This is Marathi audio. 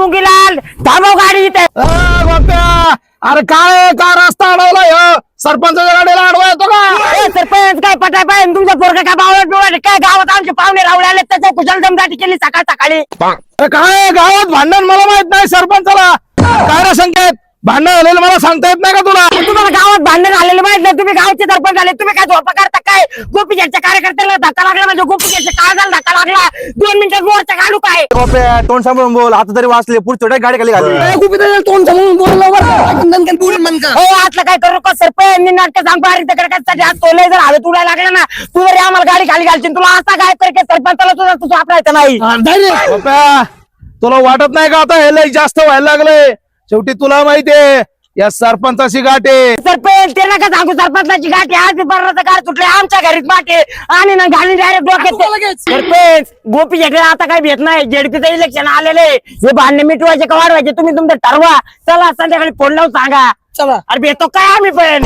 मुंगीलाल थांबव गाडी इथे. अरे काय का रस्ता अडवला सरपंचाच्या गाडीला अडवा येतो का? सरपंच काय पटाय पाहिजे तुमच्या पोरगा काय बावळट डोळा काय गावात आमचे पाहुणे रावळे आले त्याच्या कुशल दमदाटी केली सकाळ सकाळी. अरे काय गावात भांडण मला माहित नाही सरपंचाला काय रे संकेत भांडण झालेलं मला सांगता येत नाही का तुला? तुम्हाला गावात भांडण झालेलं माहित नाही तुम्ही गावचे सरपंच झाले तुम्ही काय झोपा करता काय गोपीचंदच्या कार्यकर्त्याला धक्का लागला म्हणजे गोपीचंदच्या काळजाला धक्का लागला 2 मिनिटात मोर्चा काढू काय? तोंड सांभाळून बोल आता तरी वाचले पुढच्या गाडी खाली घालली तोंड समोरून बोललं आतलं काय करू का सरपंच मी नाटक सांगतो अरे तिकडे हात तोलय जर हवेत उडायला लागला ना तू जरी आम्हाला गाडी खाली घालशील तुला असा काय कर सरपंचाला तुझा तुझं आपलायचं नाही. तुला वाटत नाही का आता हे लय जास्त व्हायला लागलंय? शेवटी तुला माहितीये या सरपंचाची गाठ आहे. सरपंच ते नका सांगू सरपंचाची गाठी आज बर्राचं कार सुटले आमच्या घरीच माटे आणि ना घाली डायरेक्ट डोक्यात. सरपंच गोपी शेट्टीला आता काही भेट नाही जेडपीचं इलेक्शन आलेले हे भांडणे मिटवायचे का वाढवायचे तुम्ही तुमचं ठरवा. चला संध्याकाळी फोन लावून सांगा. चला अरे भेटतो काय आम्ही पण.